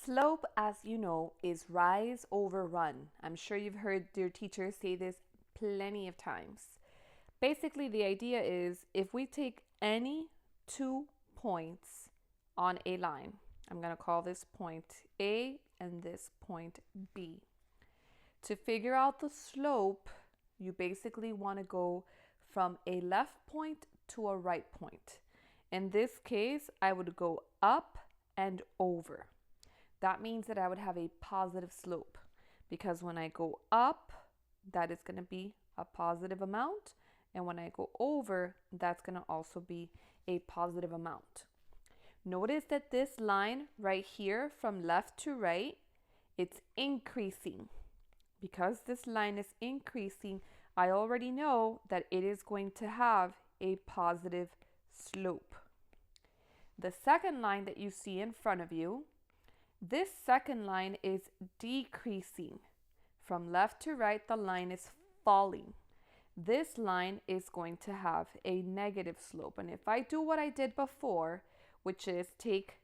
Slope, as you know, is rise over run. I'm sure you've heard your teachers say this plenty of times. Basically, the idea is if we take any 2 points on a line, I'm going to call this point A and this point B. To figure out the slope, you basically want to go from a left point to a right point. In this case, I would go up and over. That means that I would have a positive slope because when I go up, that is going to be a positive amount. And when I go over, that's going to also be a positive amount. Notice that this line right here from left to right, it's increasing. Because this line is increasing, I already know that it is going to have a positive slope. The second line that you see in front of you, this second line is decreasing. From left to right, the line is falling. This line is going to have a negative slope. And if I do what I did before, which is take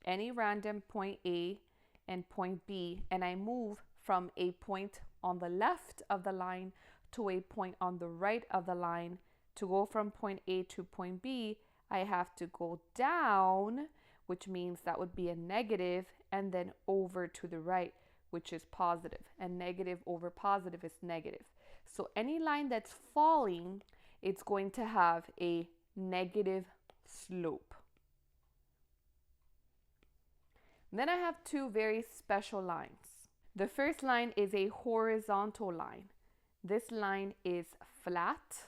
any random point A and point B, and I move from a point on the left of the line to a point on the right of the line, to go from point A to point B, I have to go down, which means that would be a negative, and then over to the right, which is positive. And negative over positive is negative. So any line that's falling, it's going to have a negative slope. Then I have two very special lines. The first line is a horizontal line. This line is flat.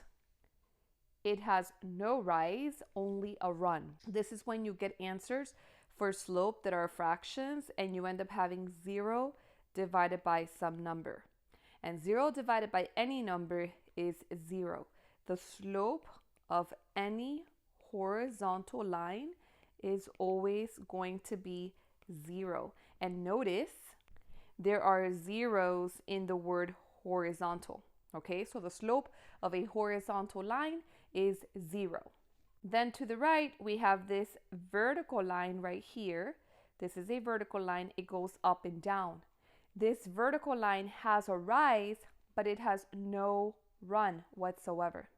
It has no rise, only a run. This is when you get answers for slope that are fractions and you end up having 0 divided by some number. And 0 divided by any number is 0. The slope of any horizontal line is always going to be 0. And notice there are zeros in the word horizontal. Okay, so the slope of a horizontal line is 0. Then to the right, we have this vertical line right here. This is a vertical line. It goes up and down. This vertical line has a rise, but it has no run whatsoever.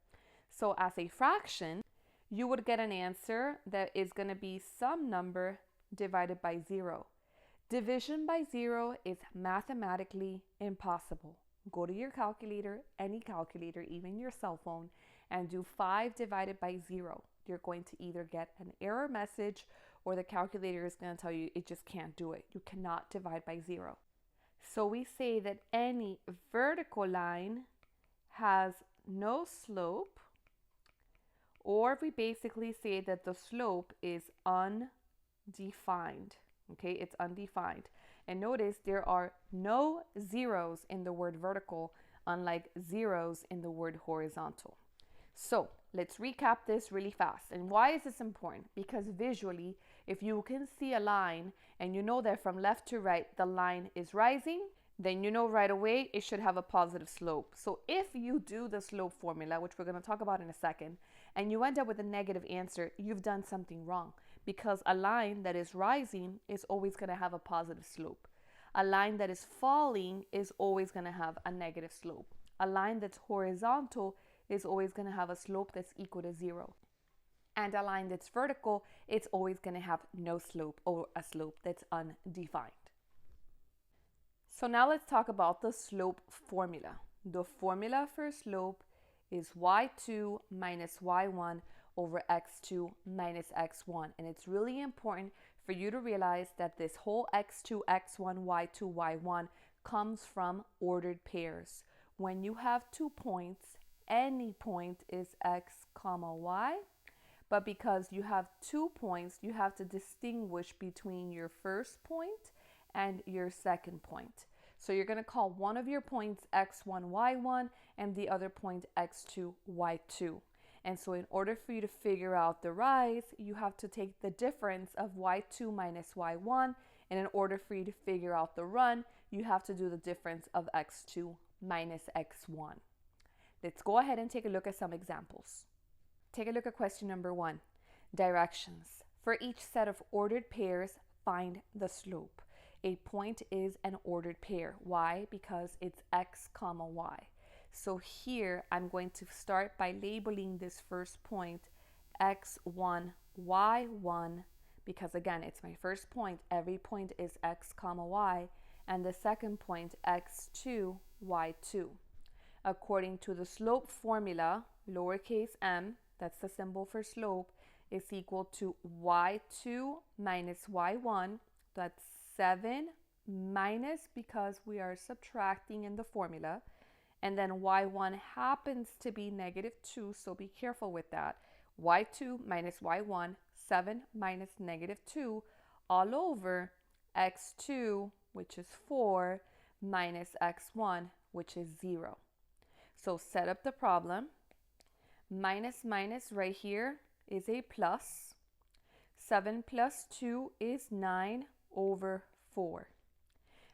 So as a fraction, you would get an answer that is going to be some number divided by 0. Division by 0 is mathematically impossible. Go to your calculator, any calculator, even your cell phone, and do 5 divided by 0. You're going to either get an error message or the calculator is going to tell you it just can't do it. You cannot divide by 0. So we say that any vertical line has no slope, or we basically say that the slope is undefined. Okay, it's undefined. And notice there are no zeros in the word vertical, unlike zeros in the word horizontal. So let's recap this really fast. And why is this important? Because visually, if you can see a line and you know that from left to right, the line is rising, then you know right away it should have a positive slope. So if you do the slope formula, which we're going to talk about in a second, and you end up with a negative answer, you've done something wrong, because a line that is rising is always going to have a positive slope. A line that is falling is always going to have a negative slope. A line that's horizontal is always going to have a slope that's equal to 0. And a line that's vertical, it's always going to have no slope, or a slope that's undefined. So now let's talk about the slope formula. The formula for slope is y2 minus y1 over x2 minus x1. And it's really important for you to realize that this whole x2, x1, y2, y1 comes from ordered pairs. When you have 2 points, any point is x comma y. But because you have 2 points, you have to distinguish between your first point and your second point. So you're going to call one of your points x1, y1 and the other point x2, y2. And so in order for you to figure out the rise, you have to take the difference of y2 minus y1. And in order for you to figure out the run, you have to do the difference of x2 minus x1. Let's go ahead and take a look at some examples. Take a look at question number 1. Directions. For each set of ordered pairs, find the slope. A point is an ordered pair. Why? Because it's x comma y. So here I'm going to start by labeling this first point x1, y1, because again, it's my first point. Every point is x comma y. And the second point, x2, y2. According to the slope formula, lowercase m, that's the symbol for slope, is equal to y2 minus y1. That's 7 minus, because we are subtracting in the formula. And then y1 happens to be negative 2, so be careful with that. y2 minus y1, 7 minus negative 2, all over x2, which is 4, minus x1, which is 0. So set up the problem. Minus minus right here is a plus. 7 plus 2 is 9 over 4.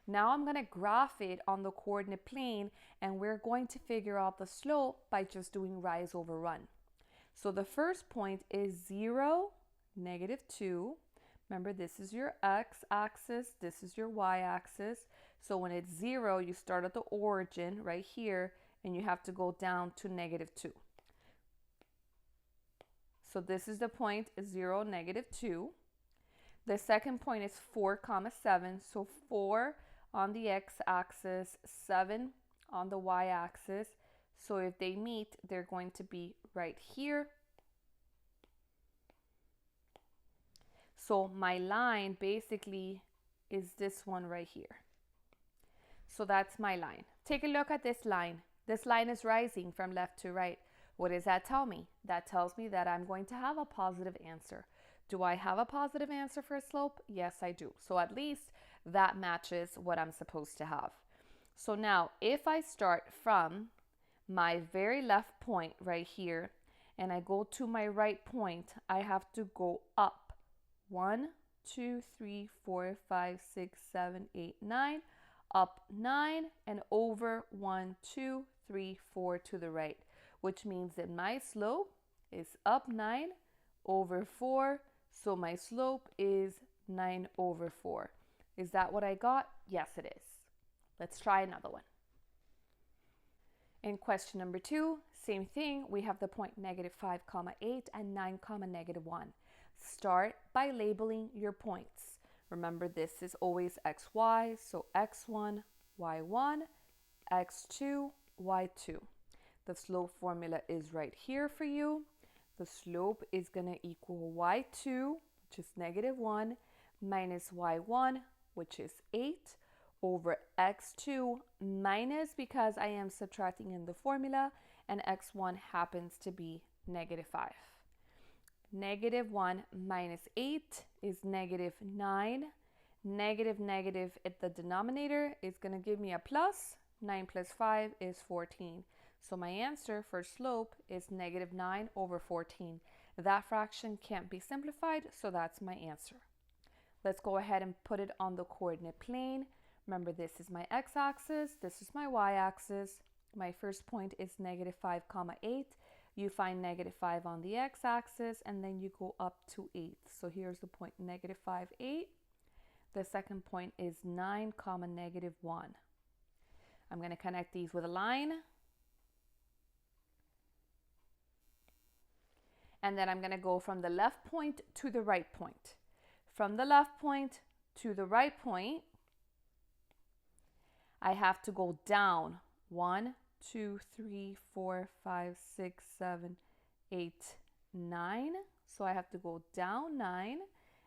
Now I'm going to graph it on the coordinate plane, and we're going to figure out the slope by just doing rise over run. So the first point is 0, negative 2. Remember, this is your x-axis, this is your y-axis. So when it's 0, you start at the origin right here, and you have to go down to negative 2. So this is the point, 0, negative 2. The second point is 4 comma 7. So 4 on the x-axis, 7 on the y-axis. So if they meet, they're going to be right here. So my line basically is this one right here. So that's my line. Take a look at this line. This line is rising from left to right. What does that tell me? That tells me that I'm going to have a positive answer. Do I have a positive answer for a slope? Yes, I do. So at least that matches what I'm supposed to have. So now if I start from my very left point right here and I go to my right point, I have to go up 1, 2, 3, 4, 5, 6, 7, 8, 9, up 9 and over 1, 2, 3, 4 to the right, which means that my slope is up 9 over 4. So my slope is 9 over 4. Is that what I got? Yes, it is. Let's try another one. In question number 2, same thing. We have the point negative 5 comma 8 and 9 comma negative 1. Start by labeling your points. Remember, this is always xy, so x1, y1, x2, y2. The slope formula is right here for you. The slope is going to equal y2, which is negative 1, minus y1, which is 8, over x2 minus, because I am subtracting in the formula, and x1 happens to be negative 5. Negative 1 minus 8 is negative 9. Negative negative at the denominator is going to give me a plus. 9 plus 5 is 14. So my answer for slope is negative 9 over 14. That fraction can't be simplified, so that's my answer. Let's go ahead and put it on the coordinate plane. Remember, this is my x-axis, this is my y-axis. My first point is negative 5 comma 8. You find negative 5 on the x-axis, and then you go up to 8. So here's the point, negative 5, 8. The second point is 9 comma negative 1. I'm going to connect these with a line. And then I'm going to go from the left point to the right point. From the left point to the right point, I have to go down 1, 2, 3, 4, 5, 6, 7, 8, 9. So I have to go down 9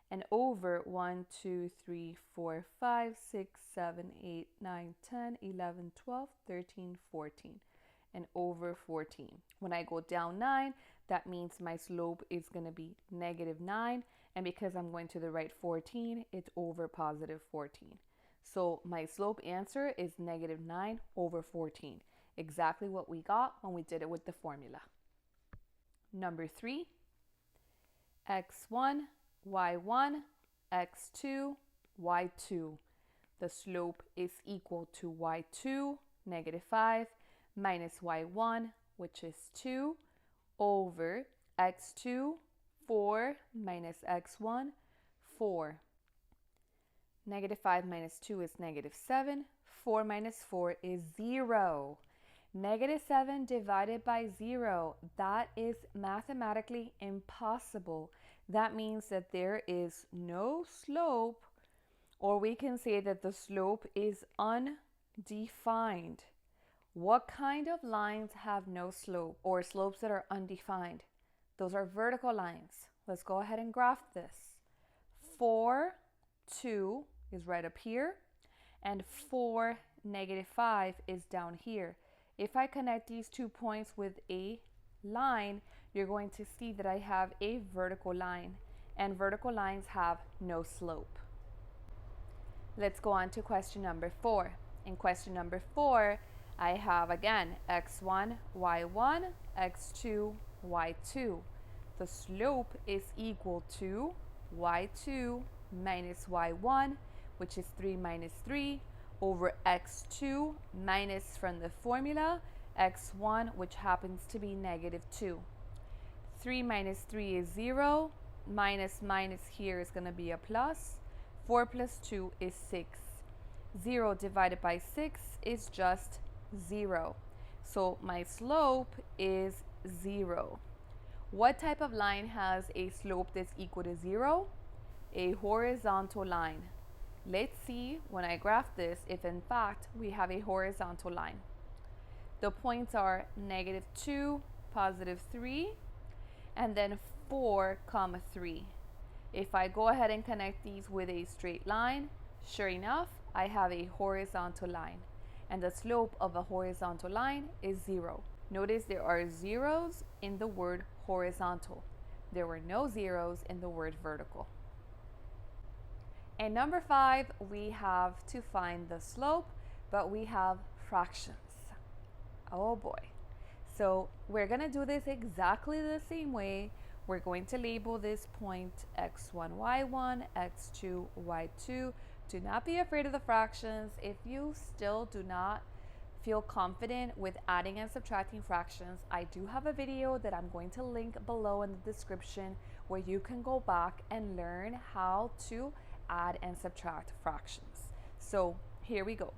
and over 1, 2, 3, 4, 5, 6, 7, 8, 9, 10, 11, 12, 13, 14, and over 14. When I go down 9, that means my slope is going to be negative 9. And because I'm going to the right 14, it's over positive 14. So my slope answer is negative 9 over 14. Exactly what we got when we did it with the formula. Number 3, x1, y1, x2, y2. The slope is equal to y2, negative 5, minus y1, which is 2, over x2, 4, minus x1, 4. Negative 5 minus 2 is negative 7. 4 minus 4 is 0. Negative 7 divided by 0, that is mathematically impossible. That means that there is no slope, or we can say that the slope is undefined. What kind of lines have no slope or slopes that are undefined? Those are vertical lines. Let's go ahead and graph this. 4, 2 is right up here, and 4, negative 5 is down here. If I connect these 2 points with a line, you're going to see that I have a vertical line, and vertical lines have no slope. Let's go on to question number 4. In question number 4, I have again x1, y1, x2, y2. The slope is equal to y2 minus y1, which is 3 minus 3, over x2 minus, from the formula, x1, which happens to be negative 2. 3 minus 3 is 0. Minus minus here is going to be a plus. 4 plus 2 is 6. 0 divided by 6 is just 0. So my slope is 0. What type of line has a slope that's equal to 0? A horizontal line. Let's see when I graph this if in fact we have a horizontal line. The points are negative 2, positive 3, and then 4, 3. If I go ahead and connect these with a straight line, sure enough, I have a horizontal line. And the slope of a horizontal line is 0. Notice there are zeros in the word horizontal. There were no zeros in the word vertical. And number 5, we have to find the slope, but we have fractions. Oh boy. So we're going to do this exactly the same way. We're going to label this point x1, y1, x2, y2. Do not be afraid of the fractions. If you still do not feel confident with adding and subtracting fractions, I do have a video that I'm going to link below in the description where you can go back and learn how to add and subtract fractions. So here we go.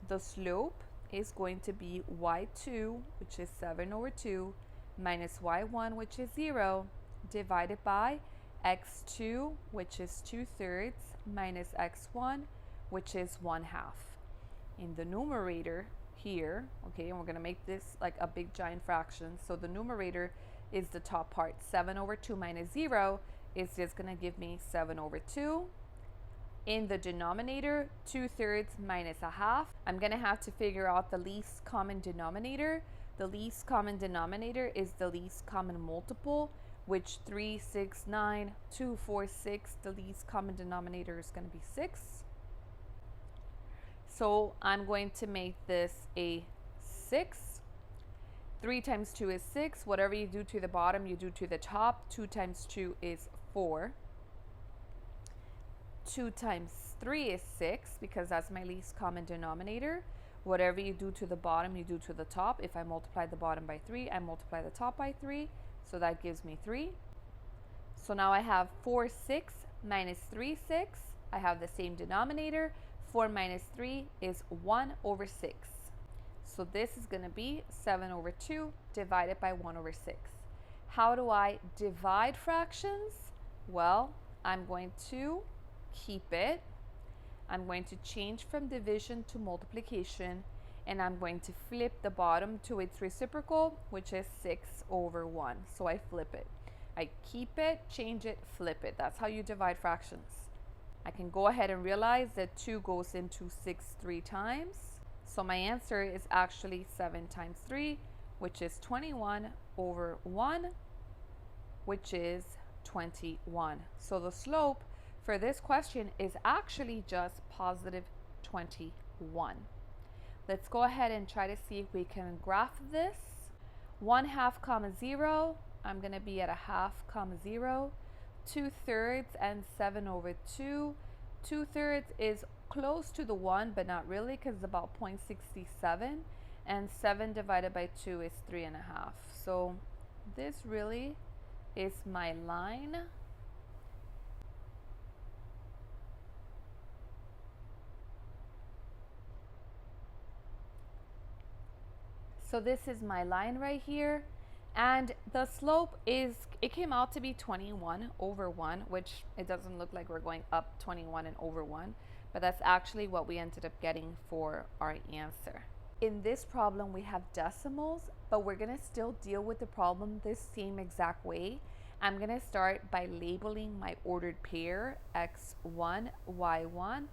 The slope is going to be y2, which is 7 over 2, minus y1, which is 0, divided by x2, which is 2/3, minus x1, which is 1/2. In the numerator here, okay, and we're going to make this like a big giant fraction. So the numerator is the top part. 7 over 2 minus 0 is just going to give me 7 over 2. In the denominator, 2/3 minus 1/2. I'm going to have to figure out the least common denominator. The least common denominator is the least common multiple, which 3, 6, 9, 2, 4, 6. The least common denominator is going to be 6. So I'm going to make this a 6. 3 times 2 is 6. Whatever you do to the bottom, you do to the top. 2 times 2 is 4. 2 times 3 is 6, because that's my least common denominator. Whatever you do to the bottom, you do to the top. If I multiply the bottom by 3, I multiply the top by 3. So that gives me 3. So now I have 4, 6 minus 3, 6. I have the same denominator. 4 minus 3 is 1 over 6. So this is going to be 7 over 2 divided by 1 over 6. How do I divide fractions? Well, I'm going to keep it. I'm going to change from division to multiplication, and I'm going to flip the bottom to its reciprocal, which is 6 over 1. So I flip it. I keep it, change it, flip it. That's how you divide fractions. I can go ahead and realize that 2 goes into 6 3 times. So my answer is actually 7 times 3, which is 21 over 1, which is 21. So the slope for this question is actually just positive 21. Let's go ahead and try to see if we can graph this. 1/2, 0. I'm going to be at 1/2, 0. 2/3 and 7 over 2. 2/3 is close to the 1, but not really, because it's about 0.67. And 7 divided by 2 is 3.5. So this really is my line. So this is my line right here. And the slope it came out to be 21 over 1, which it doesn't look like we're going up 21 and over 1, but that's actually what we ended up getting for our answer. In this problem, we have decimals, but we're going to still deal with the problem the same exact way. I'm going to start by labeling my ordered pair x1, y1,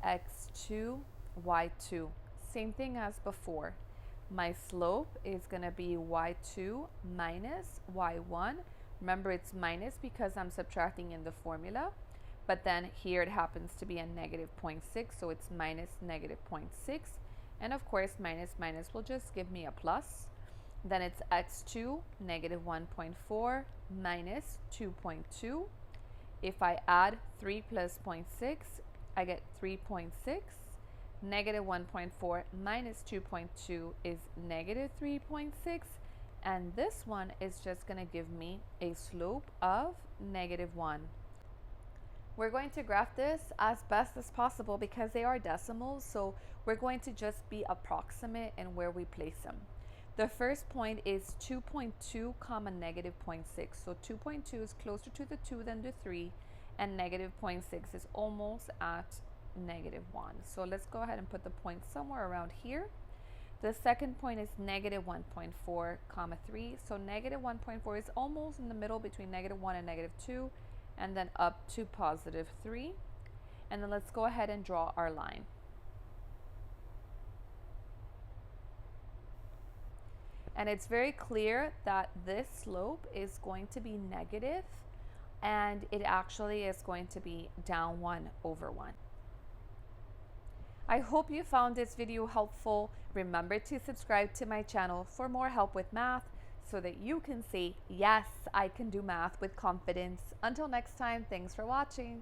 x2, y2. Same thing as before. My slope is going to be y2 minus y1. Remember, it's minus because I'm subtracting in the formula, but then here it happens to be a negative 0.6, so it's minus negative 0.6. And of course, minus minus will just give me a plus. Then it's x2, negative 1.4 minus 2.2. If I add 3 plus 0.6, I get 3.6. Negative 1.4 minus 2.2 is negative 3.6. And this one is just going to give me a slope of negative 1. We're going to graph this as best as possible because they are decimals, so we're going to just be approximate in where we place them. The first point is 2.2 comma negative 0.6. So 2.2 is closer to the 2 than the 3, and negative 0.6 is almost at negative 1. So let's go ahead and put the point somewhere around here. The second point is negative 1.4 comma 3. So negative 1.4 is almost in the middle between negative 1 and negative 2, and then up to positive 3. And then let's go ahead and draw our line. And it's very clear that this slope is going to be negative, and it actually is going to be down 1 over 1. I hope you found this video helpful. Remember to subscribe to my channel for more help with math so that you can say, yes, I can do math with confidence. Until next time, thanks for watching.